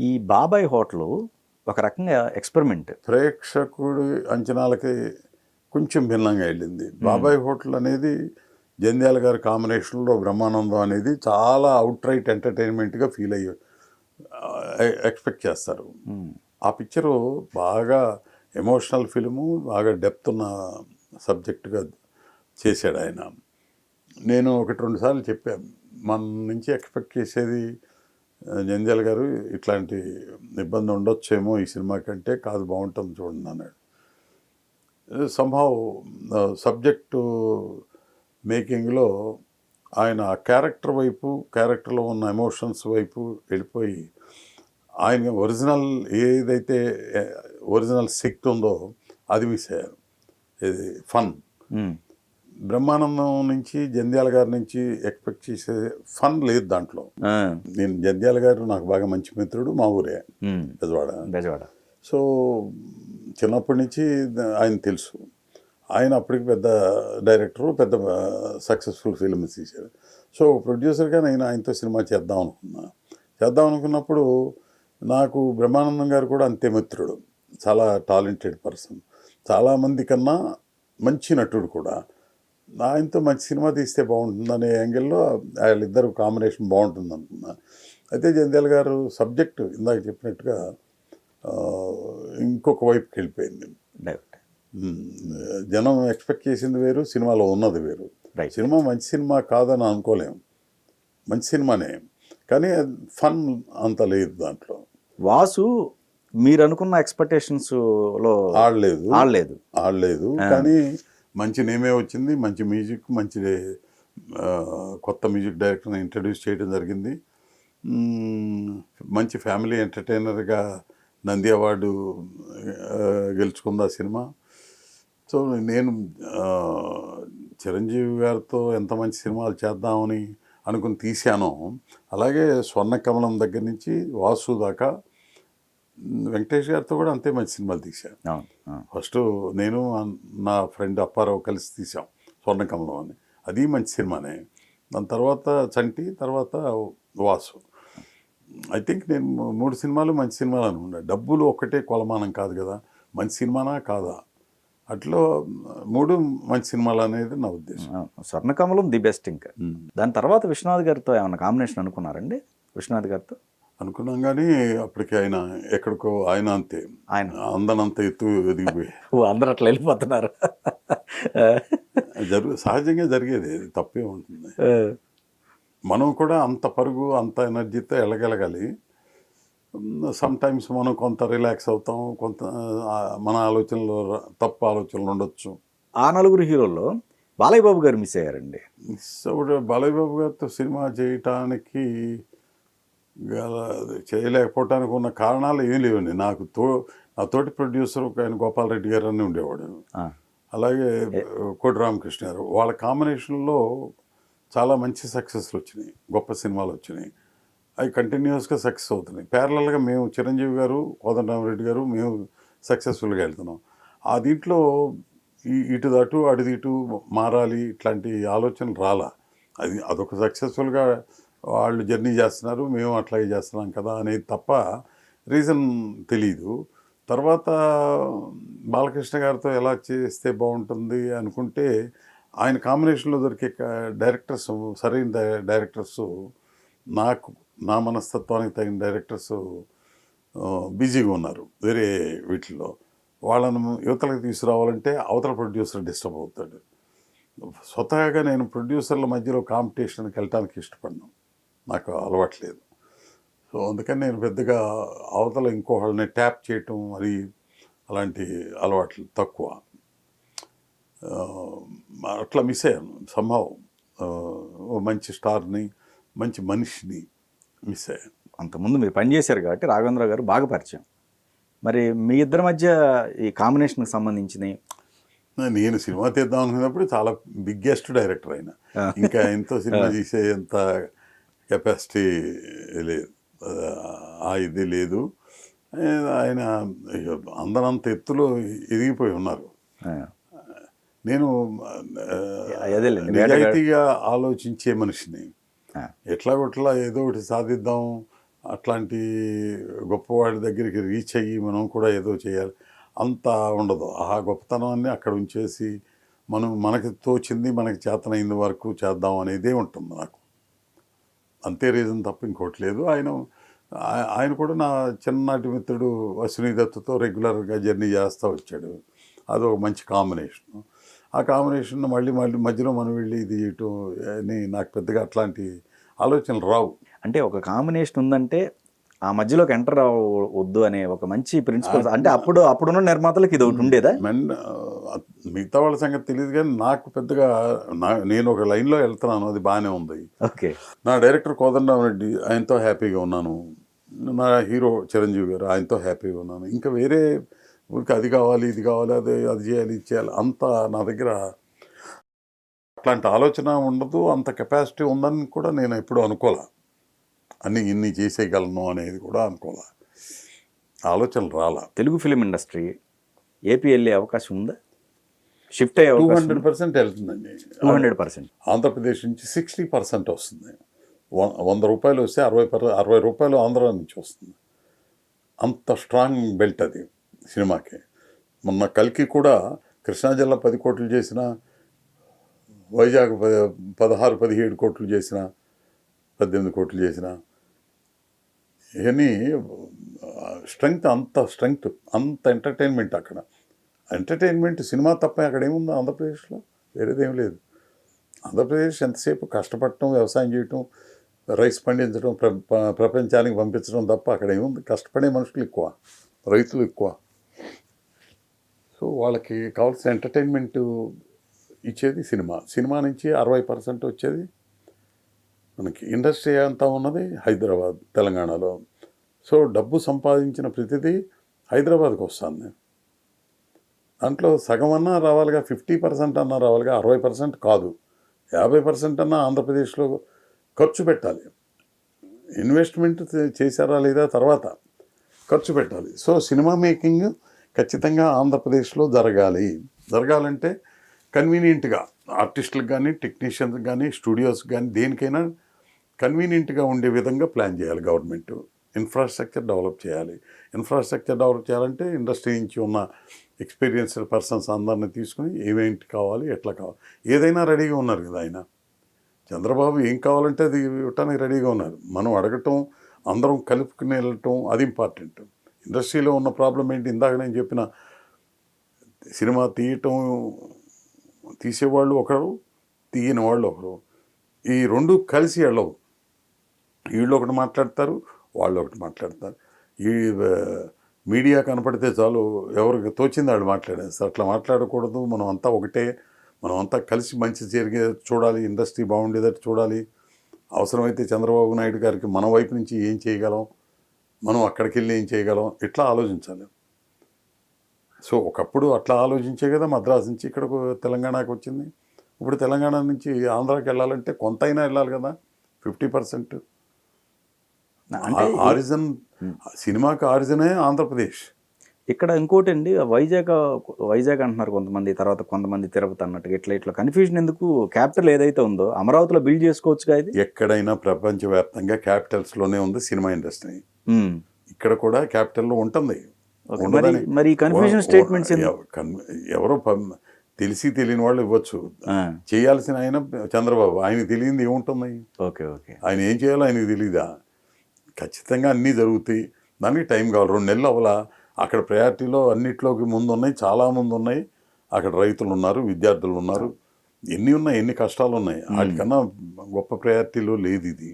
ఈ బాబాయ్ హోటలు ఒక రకంగా ఎక్స్పెరిమెంట్. ప్రేక్షకుడి అంచనాలకి కొంచెం భిన్నంగా వెళ్ళింది. బాబాయ్ హోటల్ అనేది జంధ్యాల గారి కాంబినేషన్లో బ్రహ్మానందం అనేది చాలా అవుట్ రైట్ ఎంటర్టైన్మెంట్గా ఫీల్ అయ్యి ఎక్స్పెక్ట్ చేస్తారు. ఆ పిక్చరు బాగా ఎమోషనల్ ఫిల్ము, బాగా డెప్త్ ఉన్న సబ్జెక్టుగా చేశాడు ఆయన. నేను 1-2 సార్లు చెప్పాను, మన నుంచి ఎక్స్పెక్ట్ చేసేది జంధ్యాల గారు ఇట్లాంటి ఇబ్బంది ఉండొచ్చేమో ఈ సినిమా కంటే, కాదు బాగుంటుంది చూడండి అన్నాడు. సంహౌ సబ్జెక్టు మేకింగ్లో ఆయన క్యారెక్టర్ వైపు, క్యారెక్టర్లో ఉన్న ఎమోషన్స్ వైపు వెళ్ళిపోయి ఆయన ఒరిజినల్ ఏదైతే ఒరిజినల్ శక్తి ఉందో అది మిస్ అయ్యారు. ఇది ఫన్. బ్రహ్మానందం నుంచి జంధ్యాల గారి నుంచి ఎక్స్పెక్ట్ చేసే ఫన్ లేదు దాంట్లో. నేను జంధ్యాల గారు నాకు బాగా మంచి మిత్రుడు, మా ఊరే బెజవాడ. సో చిన్నప్పటి నుంచి ఆయన తెలుసు. ఆయన అప్పటికి పెద్ద డైరెక్టరు, పెద్ద సక్సెస్ఫుల్ ఫిల్మ్స్ తీశారు. సో ప్రొడ్యూసర్గా నేను ఆయనతో సినిమా చేద్దాం అనుకున్నప్పుడు నాకు బ్రహ్మానందం గారు కూడా అంతే మిత్రుడు, చాలా టాలెంటెడ్ పర్సన్, చాలామంది కన్నా మంచి నటుడు కూడా. ఆయనతో మంచి సినిమా తీస్తే బాగుంటుందనే యాంగిల్లో వాళ్ళిద్దరు కాంబినేషన్ బాగుంటుంది అనుకున్నా. అయితే జంధ్యాల గారు సబ్జెక్టు ఇందాక చెప్పినట్టుగా ఇంకొక వైపుకి వెళ్ళిపోయింది. జనం ఎక్స్పెక్ట్ చేసింది వేరు, సినిమాలో ఉన్నది వేరు. సినిమా మంచి సినిమా కాదని అనుకోలేము, మంచి సినిమానే, కానీ ఫన్ అంత లేదు దాంట్లో. వాసు మీరు అనుకున్న ఎక్స్పెక్టేషన్స్లో ఆడలేదు. కానీ మంచి నేమే వచ్చింది, మంచి మ్యూజిక్, మంచి కొత్త మ్యూజిక్ డైరెక్టర్ని ఇంట్రడ్యూస్ చేయడం జరిగింది. మంచి ఫ్యామిలీ ఎంటర్టైనర్గా నంది అవార్డు గెలుచుకుంది ఆ సినిమా. సో నేను చిరంజీవి గారితో ఎంత మంచి సినిమాలు చేద్దామని అనుకుని తీశానో, అలాగే స్వర్ణకమలం దగ్గర నుంచి వాసు దాకా వెంకటేష్ గారితో కూడా అంతే మంచి సినిమాలు తీశాను. ఫస్ట్ నేను నా ఫ్రెండ్ అప్పారావు కలిసి తీసాం స్వర్ణకమలం అని, అది మంచి సినిమానే. దాని తర్వాత చంటి, తర్వాత వాసు. ఐ థింక్ నేను 3 సినిమాలు మంచి సినిమాలు అనుకున్నా. డబ్బులు ఒక్కటే కొలమానం కాదు కదా, మంచి సినిమానా కాదా, అట్లా 3 మంచి సినిమాలు అనేది నా ఉద్దేశం. స్వర్ణకమలం ది బెస్ట్. ఇంకా దాని తర్వాత విశ్వనాథ్ గారితో ఏమన్నా కాంబినేషన్ అనుకున్నారండి? విశ్వనాథ్ గారితో అనుకున్నాం, కానీ అప్పటికి ఆయన ఎక్కడికో ఆయన అంతే, ఆయన అందనంత ఎత్తు ఎదిగిపోయి అందరూ అట్లా వెళ్ళిపోతున్నారు. సహజంగా జరిగేది, తప్పే ఉంటుంది. మనం కూడా అంత పరుగు, అంత ఎనర్జీతో వెళ్ళగలగాలి. సమ్ టైమ్స్ మనం కొంత రిలాక్స్ అవుతాం, కొంత మన ఆలోచనలో తప్పు ఆలోచనలు ఉండొచ్చు. ఆ 4 హీరోల్లో బాలయ్య బాబు గారు మిస్ అయ్యారండి. బాలయ్య బాబు గారితో సినిమా చేయటానికి చేయలేకపోవటానికి ఉన్న కారణాలు ఏం లేవండి. నా తోటి ప్రొడ్యూసర్ ఒక ఆయన గోపాలరెడ్డి గారు అని ఉండేవాడు, అలాగే కోటి రామకృష్ణ గారు. వాళ్ళ కాంబినేషన్లో చాలా మంచి సక్సెస్లు వచ్చినాయి, గొప్ప సినిమాలు వచ్చినాయి. అవి కంటిన్యూస్గా సక్సెస్ అవుతున్నాయి. ప్యారలల్గా మేము చిరంజీవి గారు, కోదండరామరెడ్డి గారు, మేము సక్సెస్ఫుల్గా వెళ్తున్నాం. ఆ దీంట్లో ఇటు అటు అడిది ఇటు మారాలి ఇట్లాంటి ఆలోచనలు రాలా. అదొక సక్సెస్ఫుల్గా వాళ్ళు జర్నీ చేస్తున్నారు, మేము అట్లాగే చేస్తున్నాం కదా అనేది తప్ప రీజన్ తెలీదు. తర్వాత బాలకృష్ణ గారితో ఎలా చేస్తే బాగుంటుంది అనుకుంటే, ఆయన కాంబినేషన్లో దొరికే డైరెక్టర్స్, సరైన డైరెక్టర్స్, నా మనస్తత్వానికి తగిన డైరెక్టర్స్ బిజీగా ఉన్నారు వేరే వీటిల్లో. వాళ్ళను యువతలకు తీసుకురావాలంటే అవతల ప్రొడ్యూసర్ డిస్టర్బ్ అవుతాడు. స్వతహాగా నేను ప్రొడ్యూసర్ల మధ్యలో కాంపిటీషన్కి వెళ్ళటానికి ఇష్టపడ్డాను, నాకు అలవాట్లేదు. సో అందుకని నేను పెద్దగా అవతల ఇంకోళ్ళని ట్యాప్ చేయటం అది అలాంటి అలవాట్లు తక్కువ. అట్లా మిస్ అయ్యాను సంభవం. మంచి స్టార్ని, మంచి మనిషిని మిస్ అయ్యాను. అంతకుముందు మీరు పనిచేశారు కాబట్టి రాఘవేంద్ర గారు బాగా పరిచయం. మరి మీ ఇద్దరి మధ్య ఈ కాంబినేషన్కి సంబంధించినవి, నేను సినిమా తీద్దాం అనుకున్నప్పుడు చాలా బిగ్గెస్ట్ డైరెక్టర్ ఆయన, ఇంకా ఎంతో సినిమా తీసేంత కెపాసిటీ లేదు, ఇది లేదు. ఆయన అందరంత ఎత్తులో ఎదిగిపోయి ఉన్నారు. నేను నిజాయితీగా ఆలోచించే మనిషిని, ఎట్లాగొట్లా ఏదో ఒకటి సాధిద్దాం, అట్లాంటి గొప్పవాడి దగ్గరికి రీచ్ అయ్యి మనం కూడా ఏదో చేయాలి అంత ఉండదు. ఆ గొప్పతనాన్ని అక్కడ ఉంచేసి మనకి తోచింది మనకి చేతనైంది వరకు చేద్దాం అనేదే ఉంటుంది నాకు. అంతే రీజన్ తప్ప ఇంకోటి లేదు. ఆయన కూడా నా చిన్ననాటి మిత్రుడు అశ్విని దత్తుతో రెగ్యులర్గా జర్నీ చేస్తూ వచ్చాడు. అదొక మంచి కాంబినేషను. ఆ కాంబినేషన్ మళ్ళీ మధ్యలో మనం వెళ్ళి ఇది చేయటం అని నాకు పెద్దగా అట్లాంటి ఆలోచనలు రావు. అంటే ఒక కాంబినేషన్ ఉందంటే ఆ మధ్యలోకి ఎంటర్ వద్దు అనే ఒక మంచి ప్రిన్సిపల్. అంటే అప్పుడున్న నిర్మాతలకు ఇది ఒకటి ఉండేదా? మిగతా వాళ్ళ సంగతి తెలియదు కానీ నాకు పెద్దగా నేను ఒక లైన్లో వెళ్తున్నాను, అది బాగానే ఉంది. ఓకే. నా డైరెక్టర్ కోదండరామరెడ్డి, ఆయనతో హ్యాపీగా ఉన్నాను. నా హీరో చిరంజీవి గారు, ఆయనతో హ్యాపీగా ఉన్నాను. ఇంకా వేరే ఊరికి అది కావాలి ఇది కావాలి అది చేయాలి ఇది చేయాలి అంత నా దగ్గర అట్లాంటి ఆలోచన ఉండదు. అంత కెపాసిటీ ఉందని కూడా నేను ఎప్పుడూ అనుకోలే. ఇన్ని చేసేయగలను అనేది కూడా అనుకోలే. ఆలోచనలు రాలా. తెలుగు ఫిలిం ఇండస్ట్రీ ఏపీ వెళ్ళే అవకాశం ఉందా? షిఫ్ట్ అయ్యే 200% వెళ్తుందండి. 200%. ఆంధ్రప్రదేశ్ నుంచి 60% వస్తుంది. 100 రూపాయలు వస్తే 60 రూపాయలు ఆంధ్ర నుంచి వస్తుంది. అంత స్ట్రాంగ్ బెల్ట్ అది సినిమాకి. మొన్న కల్కి కూడా కృష్ణా జిల్లా 10 కోట్లు చేసిన, వైజాగ్ 16-17 కోట్లు చేసిన, 18 కోట్లు చేసిన, ఇవన్నీ స్ట్రెంగ్త్, అంత ఎంటర్టైన్మెంట్ అక్కడ. ఎంటర్టైన్మెంట్ సినిమా తప్ప అక్కడ ఏముంది ఆంధ్రప్రదేశ్లో? వేరేదేం లేదు. ఆంధ్రప్రదేశ్ ఎంతసేపు కష్టపడటం, వ్యవసాయం చేయటం, రైస్ పండించడం, ప్రపంచానికి పంపించడం తప్ప అక్కడ ఏముంది? కష్టపడే మనుషులు ఎక్కువ, రైతులు ఎక్కువ. సో వాళ్ళకి కావాల్సిన ఎంటర్టైన్మెంట్ ఇచ్చేది సినిమా నుంచి 60% వచ్చేది మనకి. ఇండస్ట్రీ అంతా ఉన్నది హైదరాబాద్, తెలంగాణలో. సో డబ్బు సంపాదించిన ప్రతిదీ హైదరాబాద్కి వస్తుంది. దాంట్లో సగం అన్నా రావాలిగా, 50% అన్నా రావాలిగా. 60% కాదు, 50% అన్నా ఆంధ్రప్రదేశ్లో ఖర్చు పెట్టాలి. ఇన్వెస్ట్మెంట్ చేశారా లేదా తర్వాత ఖర్చు పెట్టాలి. సో సినిమా మేకింగ్ ఖచ్చితంగా ఆంధ్రప్రదేశ్లో జరగాలంటే కన్వీనియంట్గా ఆర్టిస్టులకు కానీ, టెక్నీషియన్స్కి కానీ, స్టూడియోస్కి కానీ, దేనికైనా కన్వీనియంట్గా ఉండే విధంగా ప్లాన్ చేయాలి గవర్నమెంట్. ఇన్ఫ్రాస్ట్రక్చర్ డెవలప్ చేయాలంటే ఇండస్ట్రీ నుంచి ఉన్న ఎక్స్పీరియన్స్డ్ పర్సన్స్ అందరిని తీసుకుని ఏమేంటి కావాలి, ఎట్లా కావాలి, ఏదైనా రెడీగా ఉన్నారు కదా ఆయన. చంద్రబాబు ఏం కావాలంటే అది ఇవ్వటానికి రెడీగా ఉన్నారు. మనం అడగటం, అందరం కలుపుకుని వెళ్ళటం, అది ఇంపార్టెంట్. ఇండస్ట్రీలో ఉన్న ప్రాబ్లం ఏంటి? ఇందాక నేను చెప్పిన, సినిమా తీసేవాళ్ళు ఒకరు, తీయని వాళ్ళు ఒకరు. ఈ రెండు కలిసి వెళ్ళవు. వీళ్ళు ఒకటి మాట్లాడతారు, వాళ్ళు ఒకటి మాట్లాడతారు. ఈ మీడియా కనపడితే చాలు, ఎవరికి తోచింది వాళ్ళు మాట్లాడేస్తారు. అట్లా మాట్లాడకూడదు. మనం అంతా ఒకటే, మనం అంతా కలిసి మంచి జరిగే చూడాలి, ఇండస్ట్రీ బాగుండేటట్టు చూడాలి. అవసరమైతే చంద్రబాబు నాయుడు గారికి మన వైపు నుంచి ఏం చేయగలం, మనం అక్కడికి వెళ్ళి ఏం చేయగలం, ఇట్లా ఆలోచించాలి. సో ఒకప్పుడు అట్లా ఆలోచించే కదా మద్రాసు నుంచి ఇక్కడకు తెలంగాణకు వచ్చింది. ఇప్పుడు తెలంగాణ నుంచి ఆంధ్రాకి వెళ్ళాలంటే కొంత అయినా వెళ్ళాలి కదా, 50%. అంటే ఆరిజిన్, సినిమాకి ఆరిజినే ఆంధ్రప్రదేశ్. ఇక్కడ ఇంకోటి అండి, వైజాగ్ అంటున్నారు కొంతమంది, తర్వాత కొంతమంది తిరుపతి అన్నట్టుగా. ఇట్లా కన్ఫ్యూజన్ ఎందుకు? క్యాపిటల్ ఏదైతే ఉందో అమరావతిలో బిల్డ్ చేసుకోవచ్చుగా. ఇది ఎక్కడైనా ప్రపంచవ్యాప్తంగా క్యాపిటల్స్లోనే ఉంది సినిమా ఇండస్ట్రీ. ఇక్కడ కూడా క్యాపిటల్లో ఉంటుంది. మరి కన్ఫ్యూజన్ స్టేట్మెంట్స్ ఎవరో తెలిసి తెలియని వాళ్ళు ఇవ్వచ్చు. చేయాల్సిన ఆయన చంద్రబాబు, ఆయనకి తెలియంది ఏముంటుంది? ఆయన ఏం చేయాలో ఆయనకి తెలీదా? ఖచ్చితంగా అన్నీ జరుగుతాయి, దానికి టైం కావాలి. 2 నెలలు అవ్వాల. అక్కడ ప్రయారిటీలో అన్నిట్లోకి ముందు ఉన్నాయి, చాలా ముందు ఉన్నాయి. అక్కడ రైతులు ఉన్నారు, విద్యార్థులు ఉన్నారు, ఎన్ని కష్టాలు ఉన్నాయి. వాటికన్నా గొప్ప ప్రయారిటీలో లేదు ఇది.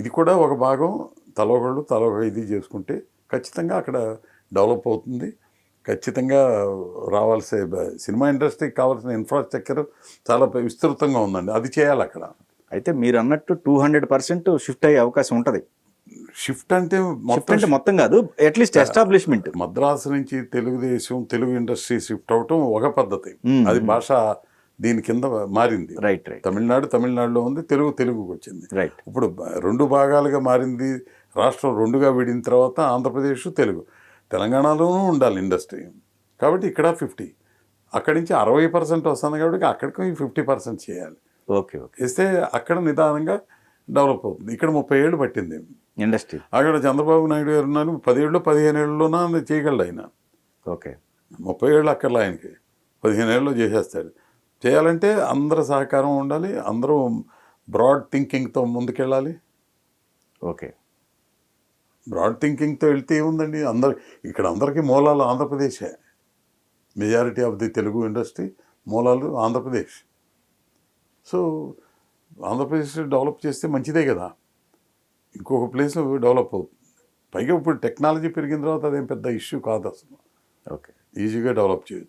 ఇది కూడా ఒక భాగం. తలొక ఇది చేసుకుంటే ఖచ్చితంగా అక్కడ డెవలప్ అవుతుంది. ఖచ్చితంగా రావాల్సిన సినిమా ఇండస్ట్రీకి కావాల్సిన ఇన్ఫ్రాస్ట్రక్చర్ చాలా విస్తృతంగా ఉందండి, అది చేయాలి అక్కడ. అయితే మీరు అన్నట్టు 200% షిఫ్ట్ అయ్యే అవకాశం ఉంటుంది. షిఫ్ట్ అంటే మొత్తం కాదు, అట్లీస్ట్ ఎస్టాబ్లిష్మెంట్. మద్రాసు నుంచి తెలుగు ఇండస్ట్రీ షిఫ్ట్ అవటం ఒక పద్ధతి. అది భాష దీని కింద మారింది. తమిళనాడులో ఉంది, తెలుగుకి వచ్చింది. ఇప్పుడు 2 భాగాలుగా మారింది. రాష్ట్రం 2గా విడిన తర్వాత ఆంధ్రప్రదేశ్, తెలంగాణలోనూ ఉండాలి ఇండస్ట్రీ. కాబట్టి ఇక్కడ 50, అక్కడి నుంచి 60% వస్తుంది. కాబట్టి అక్కడికి 50% చేయాలి. ఇస్తే అక్కడ నిదానంగా డెవలప్ అవుతుంది. ఇక్కడ 30 ఏళ్ళు పట్టింది. ఇండస్ట్రీ. అక్కడ చంద్రబాబు నాయుడు గారు ఉన్నారు, 10 ఏళ్ళు 15 ఏళ్ళలోనా చేయగలడు ఆయన. ఓకే. 30 ఏళ్ళు అక్కర్లా ఆయనకి, 15 ఏళ్ళలో చేసేస్తాడు. చేయాలంటే అందరి సహకారం ఉండాలి, అందరూ బ్రాడ్ థింకింగ్తో ముందుకెళ్ళాలి. ఓకే. బ్రాడ్ థింకింగ్తో వెళ్తే ఏముందండి, ఇక్కడ అందరికీ మూలాలు ఆంధ్రప్రదేశే. Majority of the Telugu industry మూలాలు ఆంధ్రప్రదేశ్. సో ఆంధ్రప్రదేశ్ డెవలప్ చేస్తే మంచిదే కదా, ఇంకొక ప్లేస్ డెవలప్ అవుతుంది. పైగా ఇప్పుడు టెక్నాలజీ పెరిగిన తర్వాత అదేం పెద్ద ఇష్యూ కాదు అసలు, ఓకే. ఈజీగా డెవలప్ చేయొచ్చు.